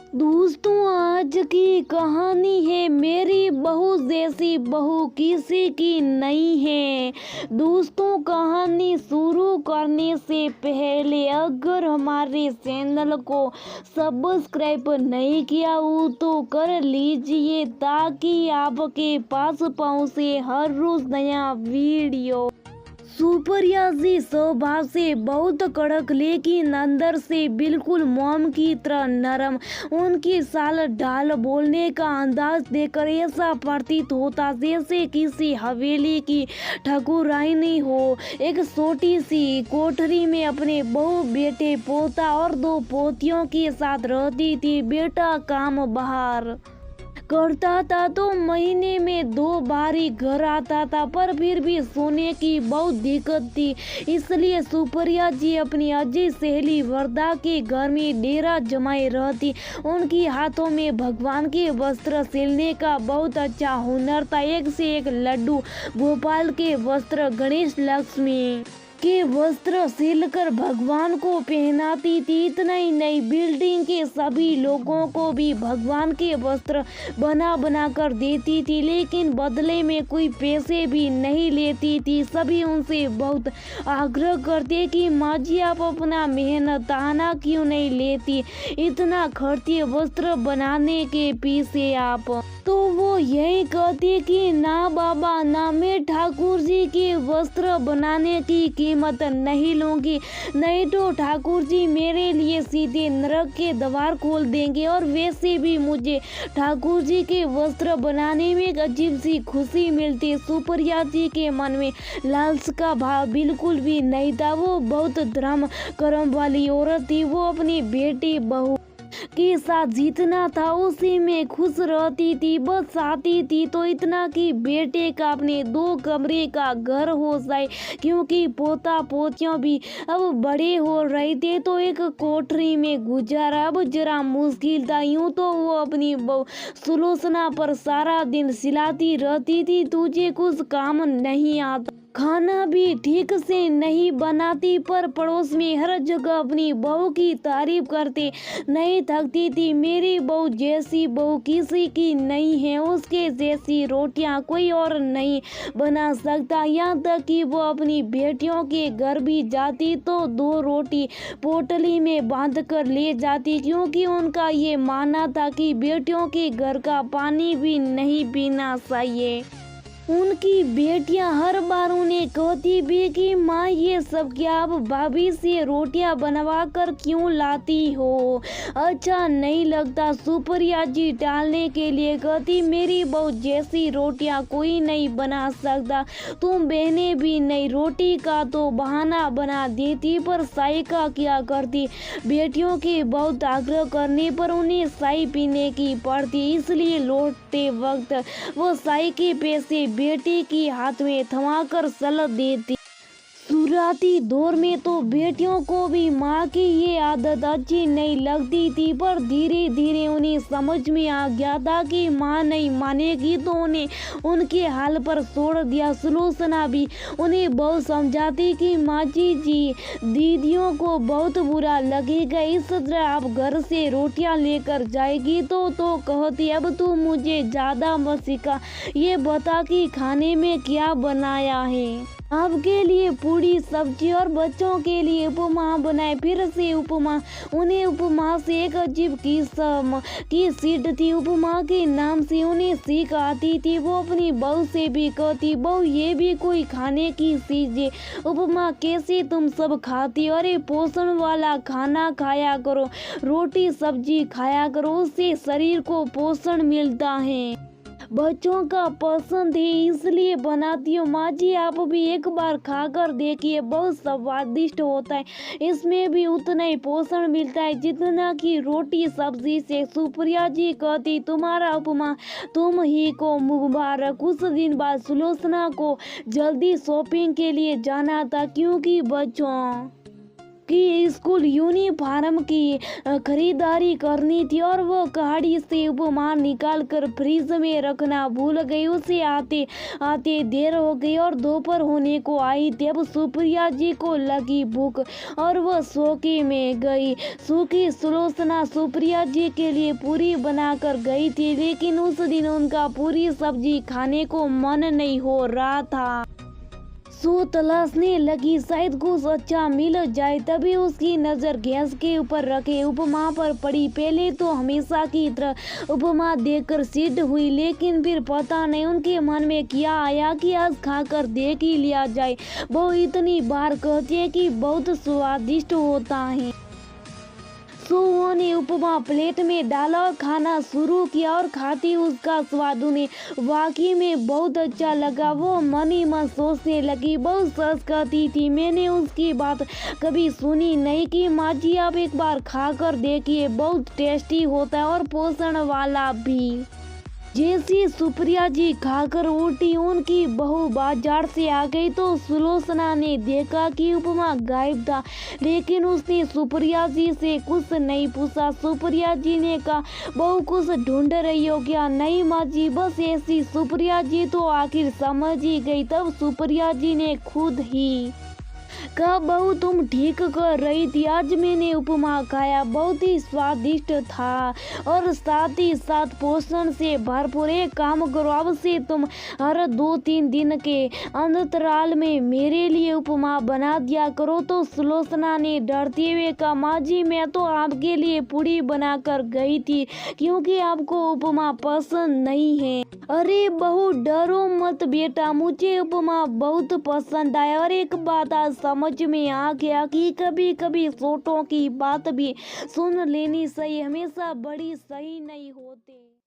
दोस्तों, आज की कहानी है मेरी बहू जैसी बहू किसी की नहीं है। दोस्तों, कहानी शुरू करने से पहले अगर हमारे चैनल को सब्सक्राइब नहीं किया हो तो कर लीजिए ताकि आपके पास पहुंचे हर रोज नया वीडियो। सुप्रिया जी स्वभाव से बहुत कड़क लेकिन अंदर से बिल्कुल मोम की तरह नरम। उनकी साल ढाल बोलने का अंदाज देखकर ऐसा प्रतीत होता जैसे किसी हवेली की ठाकुरानी हो। एक छोटी सी कोठरी में अपने बहू बेटे पोता और दो पोतियों के साथ रहती थी। बेटा काम बाहर करता था तो महीने में 2 बार ही घर आता था, पर फिर भी सोने की बहुत दिक्कत थी। इसलिए सुप्रिया जी अपनी अजय सहेली वरदा के घर में डेरा जमाए रहती। उनकी हाथों में भगवान के वस्त्र सिलने का बहुत अच्छा हुनर था। एक से एक लड्डू गोपाल के वस्त्र, गणेश लक्ष्मी के वस्त्र सिलकर भगवान को पहनाती थी। इतना ही नहीं, बिल्डिंग के सभी लोगों को भी भगवान के वस्त्र बना बना कर देती थी, लेकिन बदले में कोई पैसे भी नहीं लेती थी। सभी उनसे बहुत आग्रह करते कि माँ जी आप अपना मेहनताना क्यों नहीं लेती, इतना खर्चे वस्त्र बनाने के पीछे आप। तो वो यही कहती कि ना बाबा, ना मैं ठाकुर जी के वस्त्र बनाने की कीमत नहीं लूंगी, नहीं तो ठाकुर जी मेरे लिए सीधे नरक के द्वार खोल देंगे। और वैसे भी मुझे ठाकुर जी के वस्त्र बनाने में एक अजीब सी खुशी मिलती। सुप्रिया जी के मन में लालच का भाव बिल्कुल भी नहीं था। वो बहुत धर्म कर्म वाली औरत थी। वो अपनी बेटी बहू के साथ जितना था उसी में खुश रहती थी। बस चाहती थी तो इतना कि बेटे का अपने 2 कमरे का घर हो जाए, क्योंकि पोता पोतियों भी अब बड़े हो रहे थे। तो एक कोठरी में गुजारा अब जरा मुश्किल था। यूं तो वो अपनी बहू सुलोचना पर सारा दिन चिल्लाती रहती थी, तुझे कुछ काम नहीं आता, खाना भी ठीक से नहीं बनाती, पर पड़ोस में हर जगह अपनी बहू की तारीफ करते नहीं थकती थी। मेरी बहू जैसी बहू किसी की नहीं है, उसके जैसी रोटियां कोई और नहीं बना सकता। यहाँ तक कि वो अपनी बेटियों के घर भी जाती तो 2 रोटी पोटली में बांध कर ले जाती, क्योंकि उनका ये मानना था कि बेटियों के घर का पानी भी नहीं पीना चाहिए। उनकी बेटियां हर बार उन्हें कहती भी कि माँ ये सब क्या आप भाभी से रोटियां बनवा कर क्यों लाती हो, अच्छा नहीं लगता। सुप्रिया जी टालने के लिए कहती, मेरी बहू जैसी रोटियां कोई नहीं बना सकता, तुम बहनें भी नहीं। रोटी का तो बहाना बना देती, पर चाय का क्या करती। बेटियों के बहुत आग्रह करने पर उन्हें चाय पीने की पड़ती, इसलिए लौटते वक्त वो चाय के पैसे बेटी की हाथ में थमाकर चल देती। शुरुआती दौर में तो बेटियों को भी माँ की ये आदत अच्छी नहीं लगती थी, पर धीरे धीरे उन्हें समझ में आ गया था कि माँ नहीं मानेगी तो उन्हें उनके हाल पर छोड़ दिया। सुलोचना भी उन्हें बहुत समझाती कि माँ जी दीदियों को बहुत बुरा लगेगा, इस तरह आप घर से रोटियां लेकर जाएगी तो कहती, अब तू मुझे ज़्यादा मत सिखा, ये बता कि खाने में क्या बनाया है। आपके लिए पूरी सब्जी और बच्चों के लिए उपमा बनाए। फिर से उपमा। उन्हें उपमा से एक अजीब किस्म की सीट थी। उपमा के नाम से उन्हें सीख आती थी। वो अपनी बहू से भी कहती, बहू ये भी कोई खाने की चीज है, उपमा कैसे तुम सब खाती हो, अरे पोषण वाला खाना खाया करो, रोटी सब्जी खाया करो, उससे शरीर को पोषण मिलता है, बच्चों का पसंद है इसलिए बनाती हूँ। माँ जी आप भी एक बार खाकर देखिए, बहुत स्वादिष्ट होता है, इसमें भी उतना ही पोषण मिलता है जितना कि रोटी सब्जी से। सुप्रिया जी कहती, तुम्हारा उपमा तुम ही को मुबारक। कुछ दिन बाद सुलोचना को जल्दी शॉपिंग के लिए जाना था, क्योंकि बच्चों कि स्कूल यूनिफॉर्म की खरीदारी करनी थी और वो गाड़ी से उपमा निकाल कर फ्रिज में रखना भूल गई। उसे आते आते देर हो गई और दोपहर होने को आई। तब सुप्रिया जी को लगी भूख और वह शौकी में गई। सूखी सुलोचना सुप्रिया जी के लिए पूरी बनाकर गई थी, लेकिन उस दिन उनका पूरी सब्जी खाने को मन नहीं हो रहा था। सो तलाशने लगी, शायद कुछ अच्छा मिल जाए। तभी उसकी नज़र गैस के ऊपर रखे उपमा पर पड़ी। पहले तो हमेशा की तरह उपमा देखकर सिद्ध हुई, लेकिन फिर पता नहीं उनके मन में क्या आया कि आज खाकर देख ही लिया जाए। वो इतनी बार कहते हैं कि बहुत स्वादिष्ट होता है। सुओ ने उपमा प्लेट में डाला और खाना शुरू किया और खाती उसका स्वाद उन्हें वाकई में बहुत अच्छा लगा। वो मन ही मन सोचने लगी, बहुत सच कहती थी। मैंने उसकी बात कभी सुनी नहीं कि माँ जी आप एक बार खाकर देखिए, बहुत टेस्टी होता है और पोषण वाला भी। जैसी सुप्रिया जी खाकर उठी, उनकी बहू बाजार से आ गई तो सुलोचना ने देखा कि उपमा गायब था, लेकिन उसने सुप्रिया जी से कुछ नहीं पूछा। सुप्रिया जी ने कहा, बहू कुछ ढूंढ रही हो क्या? नहीं माँ जी, बस ऐसी। सुप्रिया जी तो आखिर समझ ही गई। तब सुप्रिया जी ने खुद ही कहा, बहू तुम ठीक कर रही थी, आज मैंने उपमा खाया, बहुत ही स्वादिष्ट था और साथ ही साथ पोषण से भरपूर। एक काम करो, अब से तुम हर 2-3 दिन के अंतराल में मेरे लिए उपमा बना दिया करो। तो सुलोचना ने डरते हुए कहा, माँ जी मैं तो आपके लिए पूरी बना कर गई थी, क्योंकि आपको उपमा पसंद नहीं है। अरे बहू डरो मत बेटा, मुझे उपमा बहुत पसंद आया। और एक बात आज समझ में आ गया कि कभी कभी छोटों की बात भी सुन लेनी सही, हमेशा बड़ी सही नहीं होती।